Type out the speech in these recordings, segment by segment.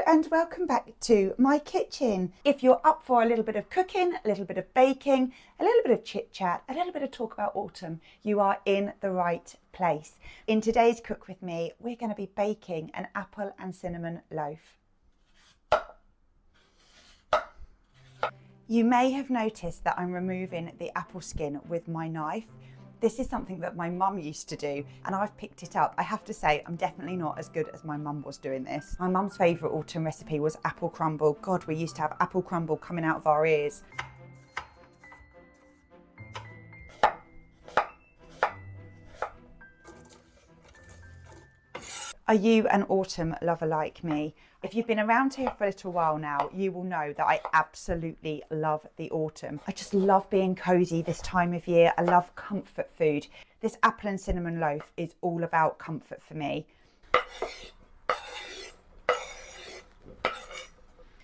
and welcome back to my kitchen. If you're up for a little bit of cooking, a little bit of baking, a little bit of chit chat, a little bit of talk about autumn, you are in the right place. In today's Cook With Me, we're going to be baking an apple and cinnamon loaf. You may have noticed that I'm removing the apple skin with my knife. This is something that my mum used to do and I've picked it up. I have to say I'm definitely not as good as my mum was doing this. My mum's favourite autumn recipe was apple crumble. God, we used to have apple crumble coming out of our ears. Are you an autumn lover like me? If you've been around here for a little while now, you will know that I absolutely love the autumn. I just love being cosy this time of year. I love comfort food. This apple and cinnamon loaf is all about comfort for me.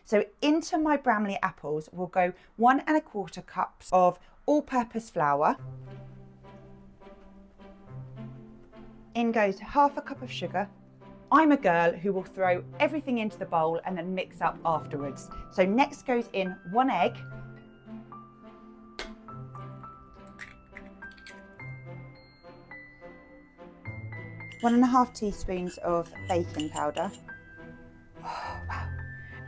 So into my Bramley apples will go 1 1/4 cups of all-purpose flour. In goes 1/2 cup of sugar. I'm a girl who will throw everything into the bowl and then mix up afterwards. So next goes in 1 egg. One and a half teaspoons of baking powder. Oh, wow,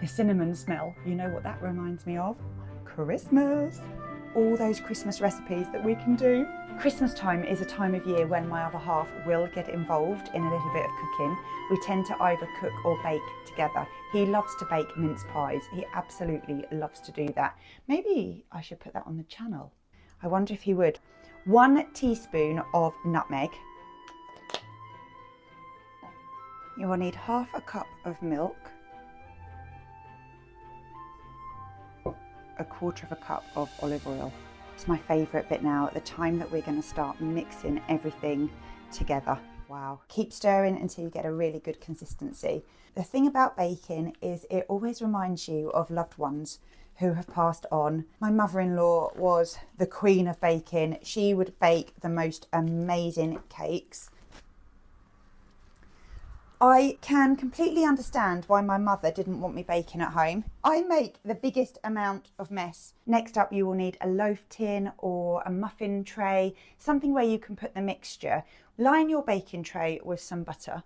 the cinnamon smell, you know what that reminds me of? Christmas. All those Christmas recipes that we can do. Christmas time is a time of year when my other half will get involved in a little bit of cooking. We tend to either cook or bake together. He loves to bake mince pies. He absolutely loves to do that. Maybe I should put that on the channel. I wonder if he would. 1 teaspoon of nutmeg. You will need 1/2 cup of milk. 1/4 cup of olive oil. It's my favourite bit now, at the time that we're going to start mixing everything together. Wow. Keep stirring until you get a really good consistency. The thing about baking is it always reminds you of loved ones who have passed on. My mother-in-law was the queen of baking. She would bake the most amazing cakes. I can completely understand why my mother didn't want me baking at home. I make the biggest amount of mess. Next up, you will need a loaf tin or a muffin tray, something where you can put the mixture. Line your baking tray with some butter.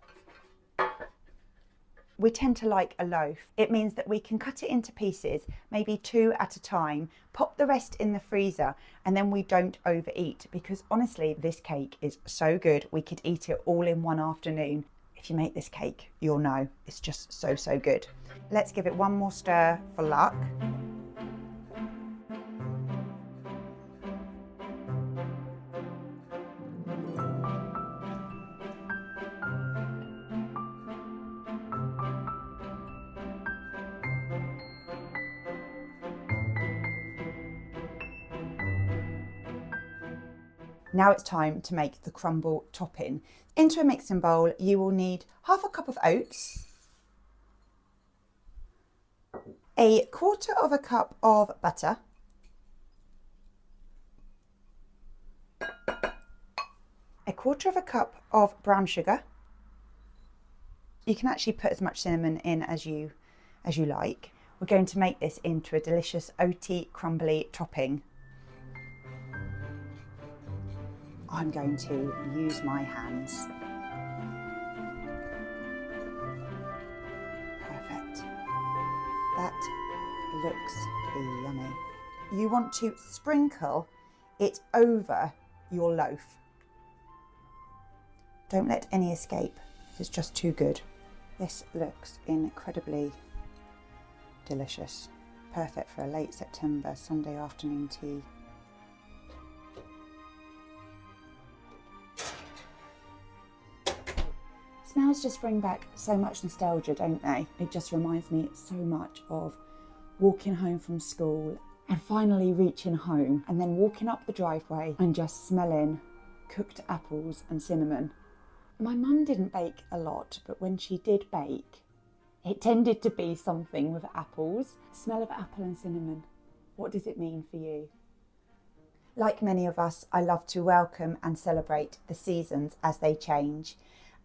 We tend to like a loaf. It means that we can cut it into pieces, maybe 2 at a time, pop the rest in the freezer, and then we don't overeat, because honestly, this cake is so good. We could eat it all in one afternoon. If you make this cake, you'll know it's just so good. Let's give it one more stir for luck. Now it's time to make the crumble topping. Into a mixing bowl, you will need 1/2 cup of oats, 1/4 cup of butter, 1/4 cup of brown sugar. You can actually put as much cinnamon in as you like. We're going to make this into a delicious oaty crumbly topping. I'm going to use my hands. Perfect. That looks yummy. You want to sprinkle it over your loaf. Don't let any escape. This is just too good. This looks incredibly delicious. Perfect for a late September Sunday afternoon tea. Smells just bring back so much nostalgia, don't they? It just reminds me so much of walking home from school and finally reaching home and then walking up the driveway and just smelling cooked apples and cinnamon. My mum didn't bake a lot, but when she did bake, it tended to be something with apples. Smell of apple and cinnamon. What does it mean for you? Like many of us, I love to welcome and celebrate the seasons as they change.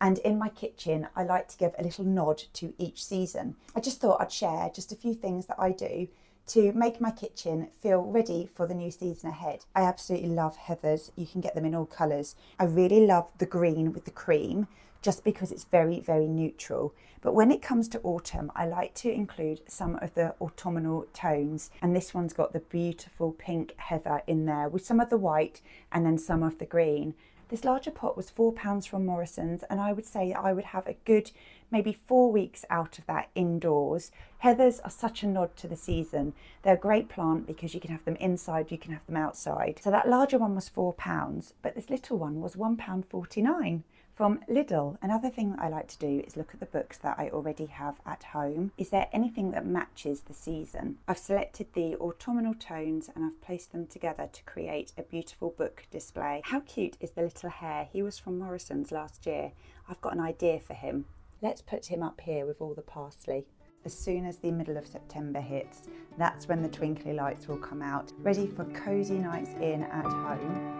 And in my kitchen, I like to give a little nod to each season. I just thought I'd share just a few things that I do to make my kitchen feel ready for the new season ahead. I absolutely love heathers. You can get them in all colours. I really love the green with the cream, just because it's very, very neutral. But when it comes to autumn, I like to include some of the autumnal tones. And this one's got the beautiful pink heather in there with some of the white and then some of the green. This larger pot was £4 from Morrison's, and I would say I would have a good maybe 4 weeks out of that indoors. Heathers are such a nod to the season. They're a great plant because you can have them inside, you can have them outside. So that larger one was £4, but this little one was £1.49 from Lidl. Another thing that I like to do is look at the books that I already have at home. Is there anything that matches the season? I've selected the autumnal tones and I've placed them together to create a beautiful book display. How cute is the little hare? He was from Morrison's last year. I've got an idea for him. Let's put him up here with all the parsley. As soon as the middle of September hits, that's when the twinkly lights will come out, ready for cosy nights in at home.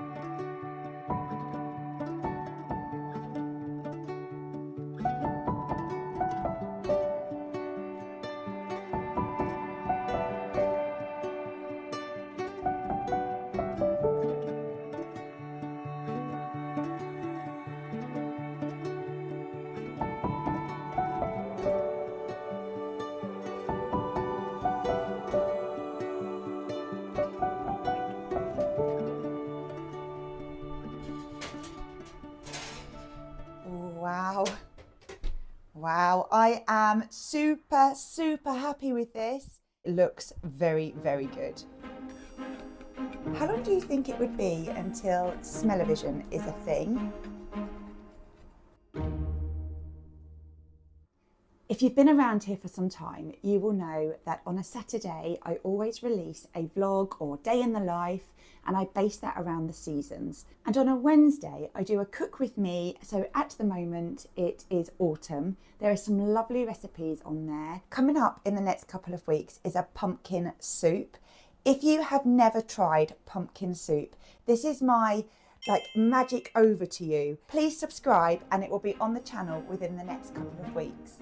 Wow. Wow, I am super, super happy with this. It looks very, very good. How long do you think it would be until smell-o-vision is a thing? If you've been around here for some time, you will know that on a Saturday, I always release a vlog or day in the life, and I base that around the seasons. And on a Wednesday, I do a cook with me. So at the moment, it is autumn. There are some lovely recipes on there. Coming up in the next couple of weeks is a pumpkin soup. If you have never tried pumpkin soup, this is my magic over to you. Please subscribe and it will be on the channel within the next couple of weeks.